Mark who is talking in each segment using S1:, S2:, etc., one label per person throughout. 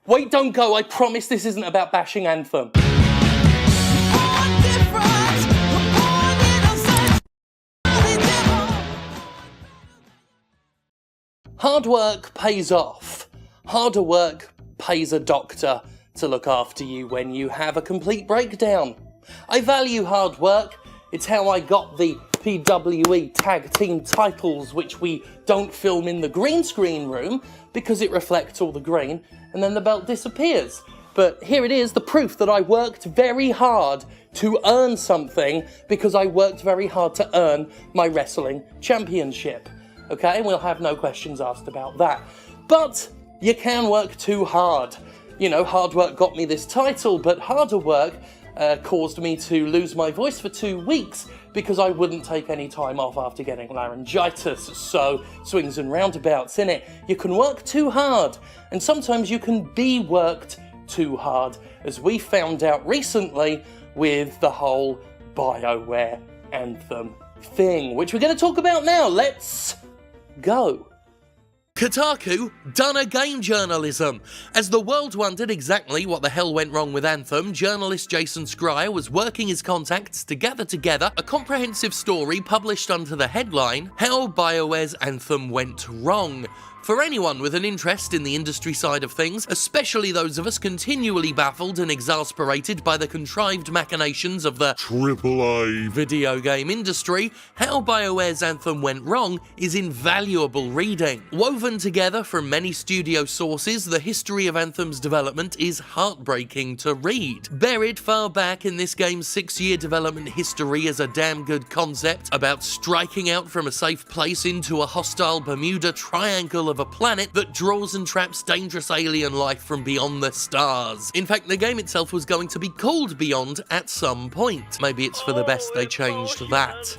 S1: Wait, don't go, I promise this isn't about bashing Anthem. Hard work pays off. Harder work pays a doctor to look after you when you have a complete breakdown. I value hard work. It's how I got the PWE tag team titles, which we don't film in the green screen room because it reflects all the green and then the belt disappears. But here it is, the proof that I worked very hard to earn something because I worked very hard to earn my wrestling championship. Okay, and we'll have no questions asked about that. But you can work too hard. You know, hard work got me this title, but harder work caused me to lose my voice for 2 weeks because I wouldn't take any time off after getting laryngitis. So, swings and roundabouts, innit? You can work too hard, and sometimes you can be worked too hard, as we found out recently with the whole BioWare Anthem thing, which we're going to talk about now. Let's go. Kotaku done a game journalism. As the world wondered exactly what the hell went wrong with Anthem, journalist Jason Schreier was working his contacts to gather together a comprehensive story published under the headline, How BioWare's Anthem Went Wrong. For anyone with an interest in the industry side of things, especially those of us continually baffled and exasperated by the contrived machinations of the AAA video game industry, How BioWare's Anthem Went Wrong is invaluable reading. Woven together from many studio sources, the history of Anthem's development is heartbreaking to read. Buried far back in this game's 6-year development history is a damn good concept about striking out from a safe place into a hostile Bermuda Triangle of a planet that draws and traps dangerous alien life from beyond the stars. In fact, the game itself was going to be called Beyond at some point. Maybe it's for the best they changed that.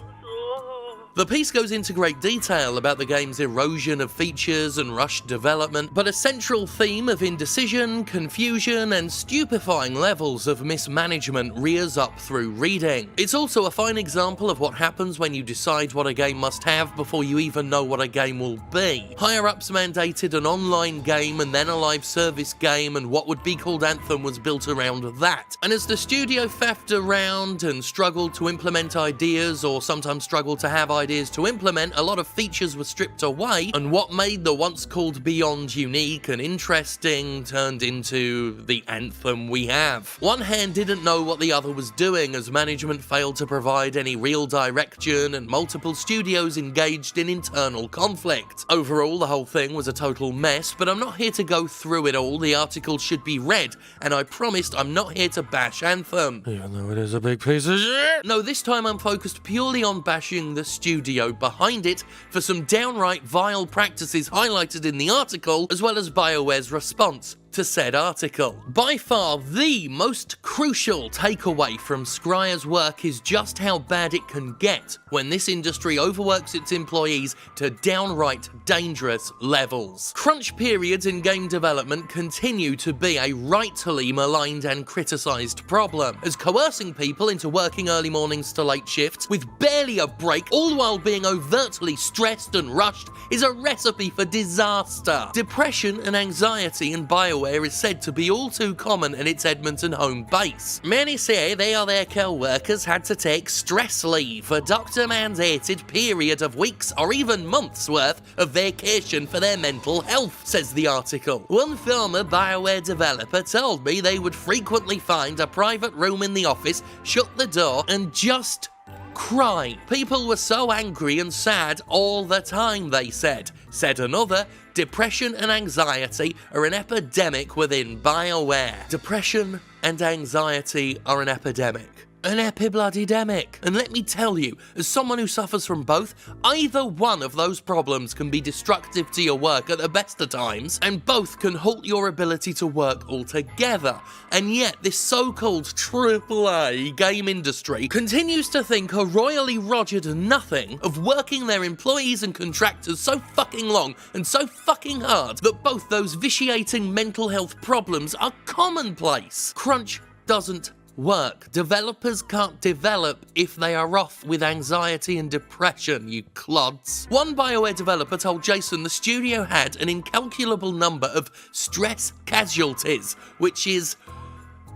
S1: The piece goes into great detail about the game's erosion of features and rushed development, but a central theme of indecision, confusion, and stupefying levels of mismanagement rears up through reading. It's also a fine example of what happens when you decide what a game must have before you even know what a game will be. Higher-ups mandated an online game and then a live service game, and what would be called Anthem was built around that. And as the studio faffed around and struggled to implement ideas, or sometimes struggled to have ideas to implement, a lot of features were stripped away, and what made the once called Beyond unique and interesting turned into the Anthem we have. One hand didn't know what the other was doing, as management failed to provide any real direction and multiple studios engaged in internal conflict. Overall, the whole thing was a total mess, but I'm not here to go through it all. The article should be read, and I promised I'm not here to bash Anthem. Even though it is a big piece of shit. No, this time I'm focused purely on bashing the studio behind it for some downright vile practices highlighted in the article, as well as BioWare's response to said article. By far, the most crucial takeaway from Schreier's work is just how bad it can get when this industry overworks its employees to downright dangerous levels. Crunch periods in game development continue to be a rightly maligned and criticised problem, as coercing people into working early mornings to late shifts with barely a break, all while being overtly stressed and rushed, is a recipe for disaster. Depression and anxiety in BioWare is said to be all too common in its Edmonton home base. Many say they or their co-workers had to take stress leave, a doctor-mandated period of weeks or even months worth of vacation for their mental health, says the article. One former BioWare developer told me they would frequently find a private room in the office, shut the door, and just cry. People were so angry and sad all the time, they said. Said another, depression and anxiety are an epidemic within BioWare. Depression and anxiety are an epidemic. An epi-bloody-demic. And let me tell you, as someone who suffers from both, either one of those problems can be destructive to your work at the best of times, and both can halt your ability to work altogether. And yet, this so-called AAA game industry continues to think a royally rogered nothing of working their employees and contractors so fucking long and so fucking hard that both those vitiating mental health problems are commonplace. Crunch doesn't work. Developers can't develop if they are off with anxiety and depression, you clods. One BioWare developer told Jason the studio had an incalculable number of stress casualties, which is...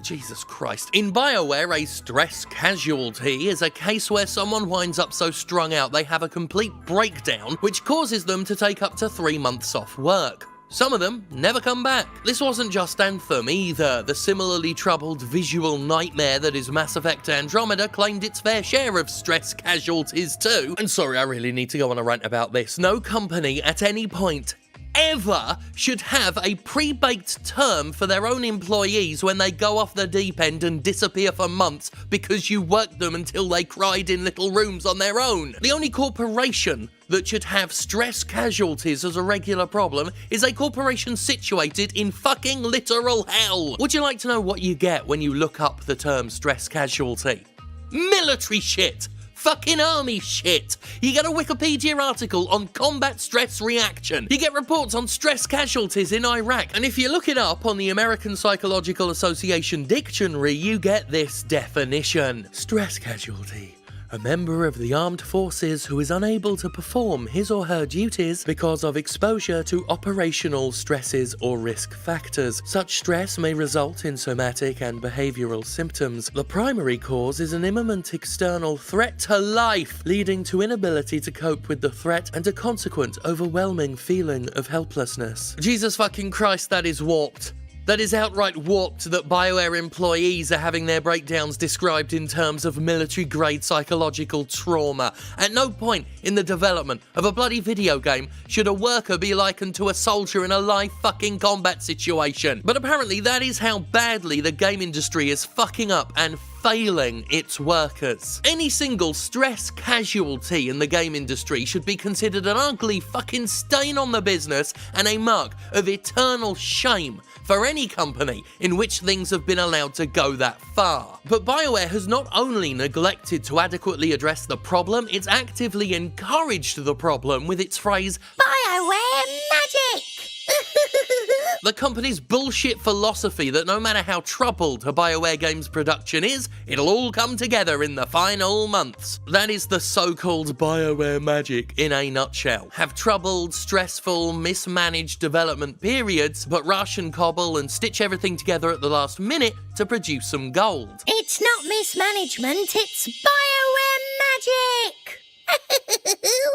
S1: Jesus Christ. In BioWare, a stress casualty is a case where someone winds up so strung out they have a complete breakdown, which causes them to take up to 3 months off work. Some of them never come back. This wasn't just Anthem either. The similarly troubled visual nightmare that is Mass Effect Andromeda claimed its fair share of stress casualties too. And sorry, I really need to go on a rant about this. No company at any point ever should have a pre-baked term for their own employees when they go off the deep end and disappear for months because you worked them until they cried in little rooms on their own. The only corporation that should have stress casualties as a regular problem is a corporation situated in fucking literal hell. Would you like to know what you get when you look up the term stress casualty? Military shit! Fucking army shit! You get a Wikipedia article on combat stress reaction. You get reports on stress casualties in Iraq. And if you look it up on the American Psychological Association dictionary, you get this definition. Stress casualty. A member of the armed forces who is unable to perform his or her duties because of exposure to operational stresses or risk factors. Such stress may result in somatic and behavioral symptoms. The primary cause is an imminent external threat to life, leading to inability to cope with the threat and a consequent overwhelming feeling of helplessness. Jesus fucking Christ, that is warped. That is outright warped that BioWare employees are having their breakdowns described in terms of military-grade psychological trauma. At no point in the development of a bloody video game should a worker be likened to a soldier in a live fucking combat situation. But apparently that is how badly the game industry is fucking up and failing its workers. Any single stress casualty in the game industry should be considered an ugly fucking stain on the business and a mark of eternal shame for any company in which things have been allowed to go that far. But BioWare has not only neglected to adequately address the problem, it's actively encouraged the problem with its phrase, BioWare Magic! The company's bullshit philosophy that no matter how troubled a BioWare game's production is, it'll all come together in the final months. That is the so-called BioWare Magic in a nutshell. Have troubled, stressful, mismanaged development periods, but rush and cobble and stitch everything together at the last minute to produce some gold.
S2: It's not mismanagement, it's BioWare Magic!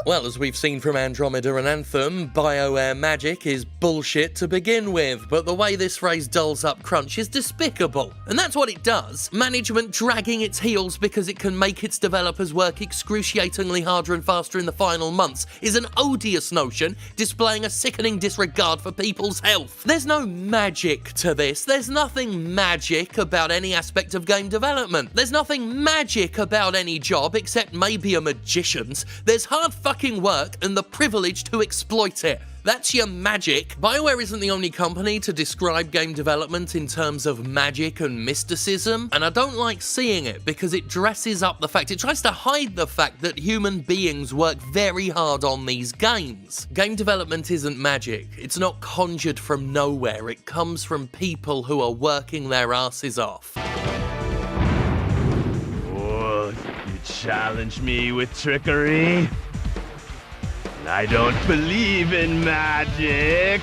S1: Well, as we've seen from Andromeda and Anthem, BioWare Magic is bullshit to begin with, but the way this phrase dolls up crunch is despicable. And that's what it does. Management dragging its heels because it can make its developers work excruciatingly harder and faster in the final months is an odious notion, displaying a sickening disregard for people's health. There's no magic to this. There's nothing magic about any aspect of game development. There's nothing magic about any job except maybe a magician's. There's hard fucking work and the privilege to exploit it. That's your magic. BioWare isn't the only company to describe game development in terms of magic and mysticism, and I don't like seeing it because it dresses up the fact, it tries to hide the fact that human beings work very hard on these games. Game development isn't magic. It's not conjured from nowhere. It comes from people who are working their asses off.
S3: What? You challenge me with trickery? I don't believe in magic!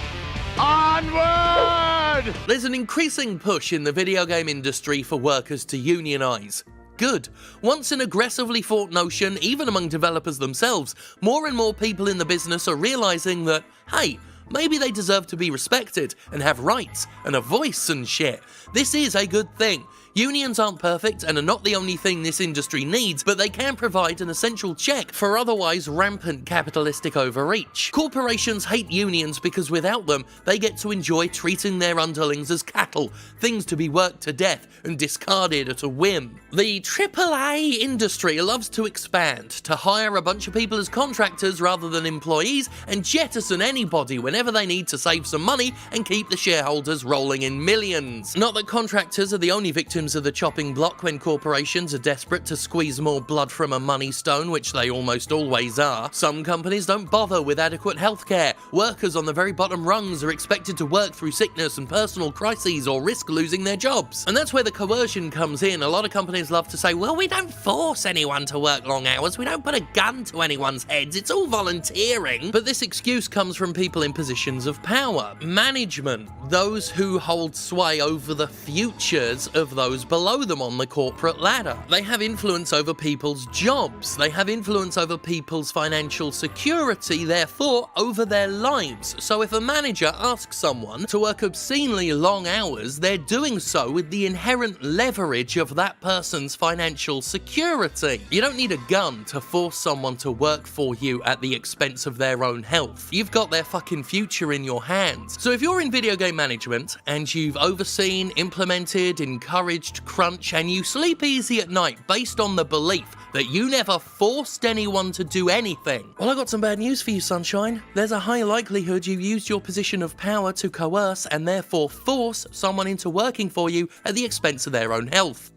S3: Onward!
S1: There's an increasing push in the video game industry for workers to unionize. Good. Once an aggressively fought notion, even among developers themselves, more and more people in the business are realizing that, hey, maybe they deserve to be respected and have rights and a voice and shit. This is a good thing. Unions aren't perfect and are not the only thing this industry needs, but they can provide an essential check for otherwise rampant capitalistic overreach. Corporations hate unions because without them, they get to enjoy treating their underlings as cattle, things to be worked to death and discarded at a whim. The AAA industry loves to expand, to hire a bunch of people as contractors rather than employees, and jettison anybody whenever they need to save some money and keep the shareholders rolling in millions. Not that contractors are the only victims victims of the chopping block when corporations are desperate to squeeze more blood from a money stone, which they almost always are. Some companies don't bother with adequate healthcare. Workers on the very bottom rungs are expected to work through sickness and personal crises or risk losing their jobs. And that's where the coercion comes in. A lot of companies love to say, well, we don't force anyone to work long hours, we don't put a gun to anyone's heads, it's all volunteering. But this excuse comes from people in positions of power. Management, those who hold sway over the futures of those below them on the corporate ladder. They have influence over people's jobs, they have influence over people's financial security, therefore over their lives. So if a manager asks someone to work obscenely long hours, they're doing so with the inherent leverage of that person's financial security. You don't need a gun to force someone to work for you at the expense of their own health. You've got their fucking future in your hands. So if you're in video game management and you've overseen, implemented, encouraged crunch, and you sleep easy at night based on the belief that you never forced anyone to do anything, well, I got some bad news for you, sunshine. There's a high likelihood you used your position of power to coerce and therefore force someone into working for you at the expense of their own health.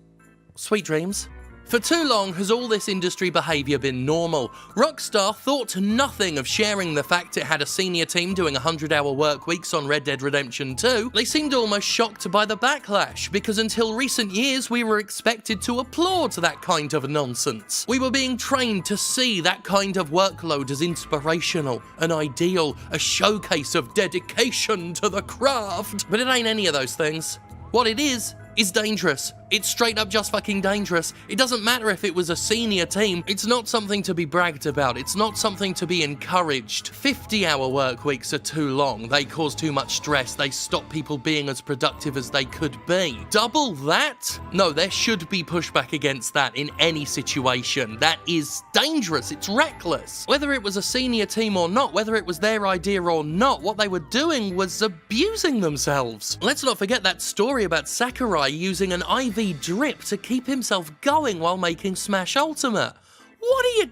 S1: Sweet dreams. For too long has all this industry behaviour been normal. Rockstar thought nothing of sharing the fact it had a senior team doing 100-hour work weeks on Red Dead Redemption 2. They seemed almost shocked by the backlash, because until recent years we were expected to applaud that kind of nonsense. We were being trained to see that kind of workload as inspirational, an ideal, a showcase of dedication to the craft. But it ain't any of those things. What it is dangerous. It's straight up just fucking dangerous. It doesn't matter if it was a senior team. It's not something to be bragged about. It's not something to be encouraged. 50-hour work weeks are too long. They cause too much stress. They stop people being as productive as they could be. Double that? No, there should be pushback against that in any situation. That is dangerous. It's reckless. Whether it was a senior team or not, whether it was their idea or not, what they were doing was abusing themselves. Let's not forget that story about Sakurai using an IV drip to keep himself going while making Smash Ultimate. What are you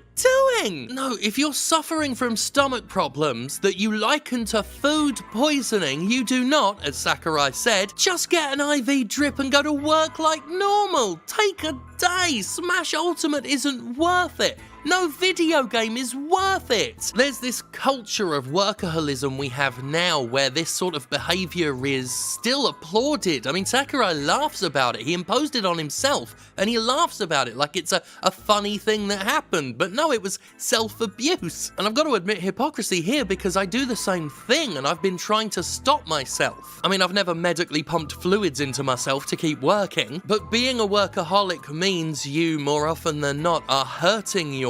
S1: doing? No, if you're suffering from stomach problems that you liken to food poisoning, you do not, as Sakurai said, just get an IV drip and go to work like normal. Take a day. Smash Ultimate isn't worth it. No video game is worth it. There's this culture of workaholism we have now where this sort of behavior is still applauded. I mean, Sakurai laughs about it. He imposed it on himself and he laughs about it like it's a funny thing that happened. But no, it was self-abuse. And I've got to admit hypocrisy here because I do the same thing and I've been trying to stop myself. I mean, I've never medically pumped fluids into myself to keep working, but being a workaholic means you, more often than not, are hurting yourself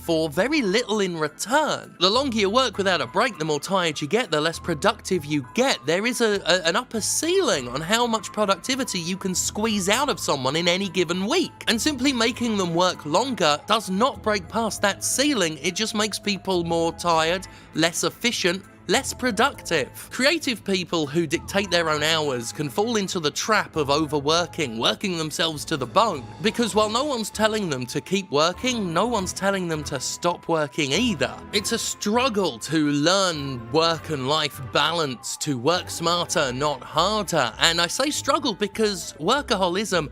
S1: for very little in return. The longer you work without a break, the more tired you get, the less productive you get. There is an upper ceiling on how much productivity you can squeeze out of someone in any given week. And simply making them work longer does not break past that ceiling. It just makes people more tired, less efficient, less productive. Creative people who dictate their own hours can fall into the trap of overworking, working themselves to the bone. Because while no one's telling them to keep working, no one's telling them to stop working either. It's a struggle to learn work and life balance, to work smarter, not harder. And I say struggle because workaholism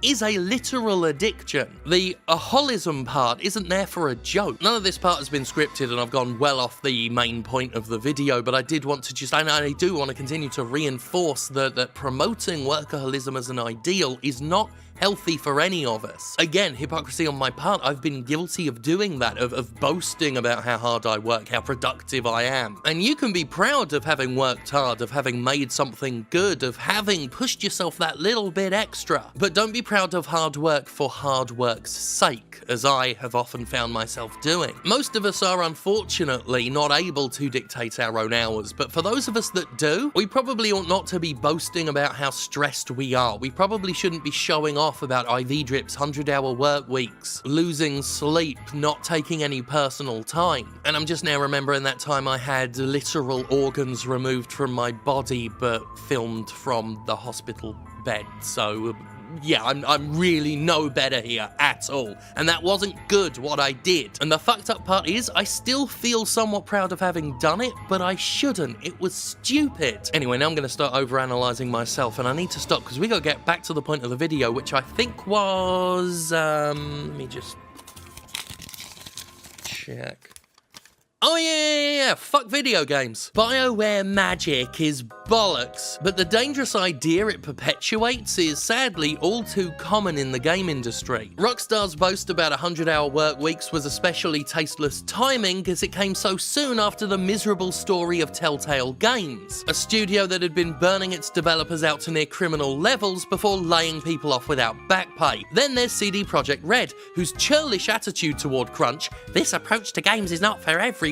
S1: is a literal addiction. The aholism part isn't there for a joke. None of this part has been scripted and I've gone well off the main point of the video, but I did want to just, and I do want to continue to reinforce that promoting workaholism as an ideal is not healthy for any of us. Again, hypocrisy on my part. I've been guilty of doing that, of boasting about how hard I work, how productive I am. And you can be proud of having worked hard, of having made something good, of having pushed yourself that little bit extra. But don't be proud of hard work for hard work's sake, as I have often found myself doing. Most of us are unfortunately not able to dictate our own hours, but for those of us that do, we probably ought not to be boasting about how stressed we are. We probably shouldn't be showing off about IV drips, 100-hour work weeks, losing sleep, not taking any personal time. And I'm just now remembering that time I had literal organs removed from my body but filmed from the hospital bed, so yeah, I'm really no better here at all. And that wasn't good what I did. And the fucked up part is, I still feel somewhat proud of having done it, but I shouldn't. It was stupid. Anyway, now I'm gonna start overanalyzing myself, and I need to stop because we gotta get back to the point of the video, which I think was, let me just check. Oh yeah, fuck video games. BioWare Magic is bollocks, but the dangerous idea it perpetuates is sadly all too common in the game industry. Rockstar's boast about 100-hour work weeks was especially tasteless timing as it came so soon after the miserable story of Telltale Games, a studio that had been burning its developers out to near criminal levels before laying people off without back pay. Then there's CD Projekt Red, whose churlish attitude toward crunch, "This approach to games is not for everyone,"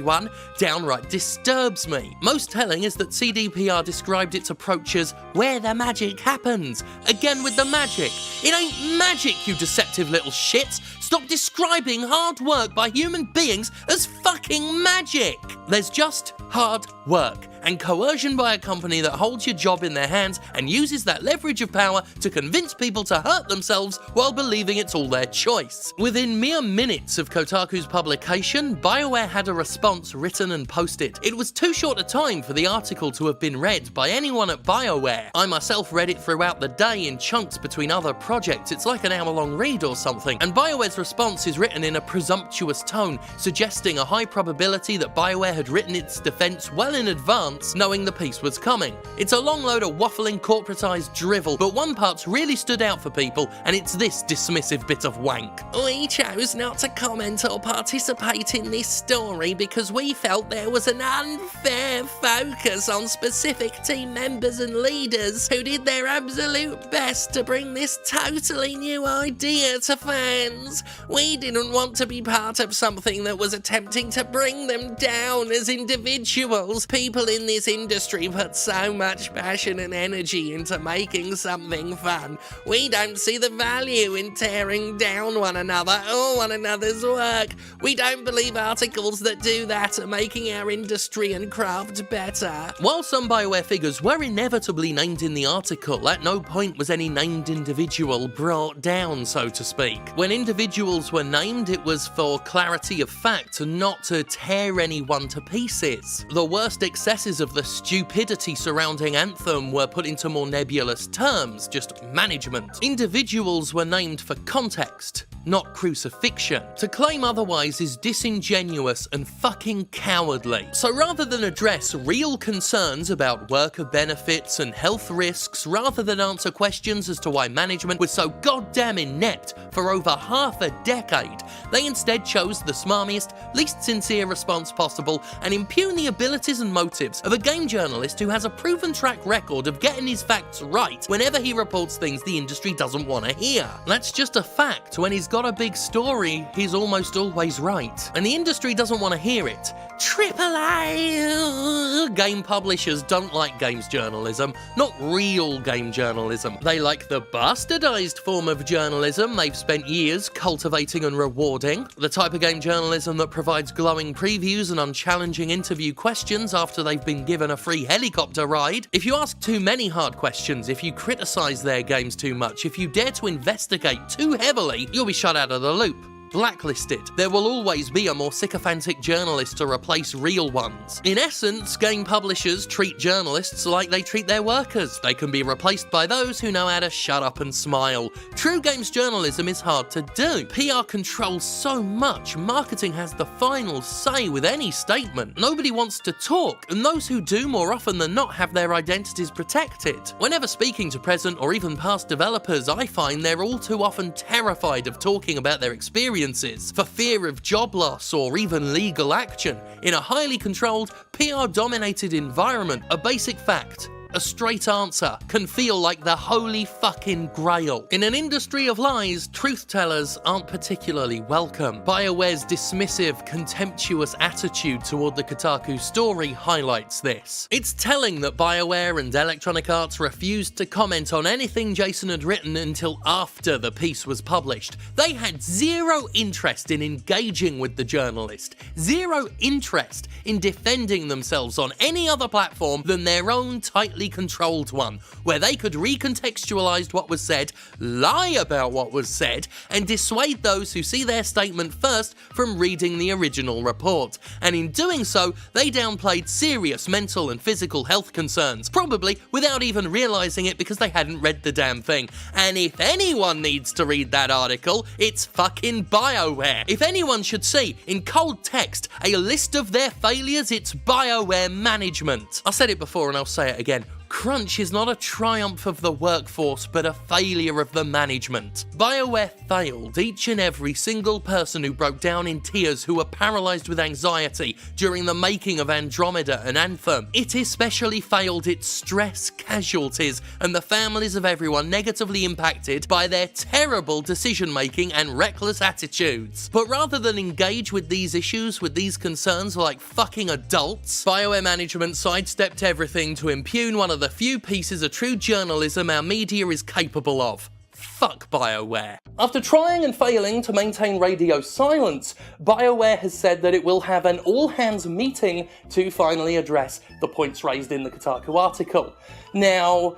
S1: downright disturbs me. Most telling is that CDPR described its approach as "where the magic happens." Again with the magic. It ain't magic, you deceptive little shits. Stop describing hard work by human beings as fucking magic. There's just hard work and coercion by a company that holds your job in their hands and uses that leverage of power to convince people to hurt themselves while believing it's all their choice. Within mere minutes of Kotaku's publication, BioWare had a response written and posted. It was too short a time for the article to have been read by anyone at BioWare. I myself read it throughout the day in chunks between other projects. It's like an hour-long read or something. And BioWare's response is written in a presumptuous tone, suggesting a high probability that BioWare had written its defense well in advance, knowing the piece was coming. It's a long load of waffling corporatized drivel, but one part's really stood out for people, and it's this dismissive bit of wank. "We chose not to comment or participate in this story because we felt there was an unfair focus on specific team members and leaders who did their absolute best to bring this totally new idea to fans. We didn't want to be part of something that was attempting to bring them down as individuals. People in this industry put so much passion and energy into making something fun. We don't see the value in tearing down one another or one another's work. We don't believe articles that do that are making our industry and craft better." While some BioWare figures were inevitably named in the article, at no point was any named individual brought down, so to speak. When individuals were named, it was for clarity of fact, not to tear anyone to pieces. The worst excesses of the stupidity surrounding Anthem were put into more nebulous terms, just management. Individuals were named for context, not crucifixion. To claim otherwise is disingenuous and fucking cowardly. So rather than address real concerns about worker benefits and health risks, rather than answer questions as to why management was so goddamn inept for over half a decade, they instead chose the smarmiest, least sincere response possible and impugn the abilities and motives of a game journalist who has a proven track record of getting his facts right whenever he reports things the industry doesn't want to hear. That's just a fact. When he's got a big story, he's almost always right. And the industry doesn't want to hear it. AAA game publishers don't like games journalism, not real game journalism. They like the bastardized form of journalism they've spent years cultivating and rewarding, the type of game journalism that provides glowing previews and unchallenging interview questions after they've been given a free helicopter ride. If you ask too many hard questions, if you criticize their games too much, if you dare to investigate too heavily, you'll be shut out of the loop. Blacklisted. There will always be a more sycophantic journalist to replace real ones. In essence, game publishers treat journalists like they treat their workers. They can be replaced by those who know how to shut up and smile. True games journalism is hard to do. PR controls so much. Marketing has the final say with any statement. Nobody wants to talk, and those who do more often than not have their identities protected. Whenever speaking to present or even past developers, I find they're all too often terrified of talking about their experiences for fear of job loss or even legal action. In a highly controlled, PR-dominated environment, a basic fact: a straight answer can feel like the holy fucking grail. In an industry of lies, truth-tellers aren't particularly welcome. BioWare's dismissive, contemptuous attitude toward the Kotaku story highlights this. It's telling that BioWare and Electronic Arts refused to comment on anything Jason had written until after the piece was published. They had zero interest in engaging with the journalist, zero interest in defending themselves on any other platform than their own tightly tightly controlled one, where they could recontextualize what was said, lie about what was said, and dissuade those who see their statement first from reading the original report. And in doing so, they downplayed serious mental and physical health concerns, probably without even realizing it because they hadn't read the damn thing. And if anyone needs to read that article, it's fucking BioWare. If anyone should see, in cold text, a list of their failures, it's BioWare Management. I said it before and I'll say it again. Crunch is not a triumph of the workforce, but a failure of the management. BioWare failed each and every single person who broke down in tears, who were paralysed with anxiety during the making of Andromeda and Anthem. It especially failed its stress casualties and the families of everyone negatively impacted by their terrible decision-making and reckless attitudes. But rather than engage with these issues, with these concerns like fucking adults, BioWare Management sidestepped everything to impugn one of the few pieces of true journalism our media is capable of. Fuck BioWare. After trying and failing to maintain radio silence, BioWare has said that it will have an all-hands meeting to finally address the points raised in the Kotaku article. Now,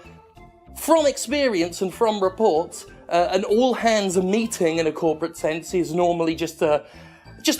S1: from experience and from reports, an all-hands meeting in a corporate sense is normally just a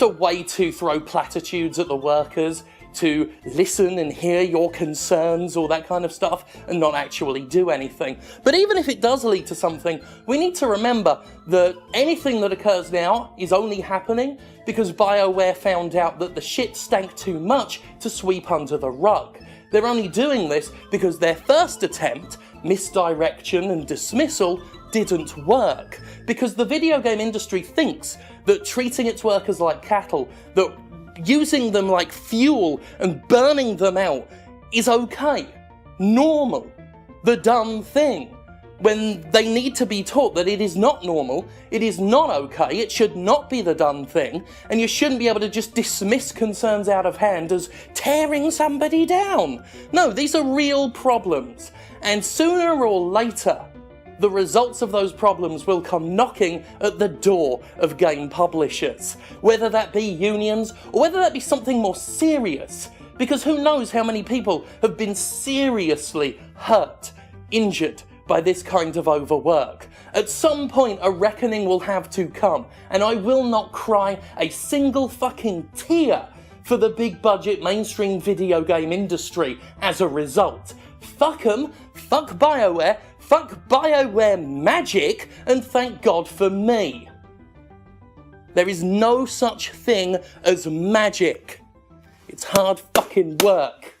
S1: way to throw platitudes at the workers, to listen and hear your concerns, all that kind of stuff, and not actually do anything. But even if it does lead to something, we need to remember that anything that occurs now is only happening because BioWare found out that the shit stank too much to sweep under the rug. They're only doing this because their first attempt, misdirection and dismissal, didn't work. Because the video game industry thinks that treating its workers like cattle, that using them like fuel and burning them out is okay, normal, the done thing, when they need to be taught that it is not normal, it is not okay, it should not be the done thing, and you shouldn't be able to just dismiss concerns out of hand as tearing somebody down. No, these are real problems, and sooner or later, the results of those problems will come knocking at the door of game publishers, whether that be unions or whether that be something more serious, because who knows how many people have been seriously hurt, injured by this kind of overwork. At some point a reckoning will have to come, and I will not cry a single fucking tear for the big budget mainstream video game industry as a result. Fuck 'em, fuck BioWare, fuck BioWare Magic, and thank God for me. There is no such thing as magic. It's hard fucking work.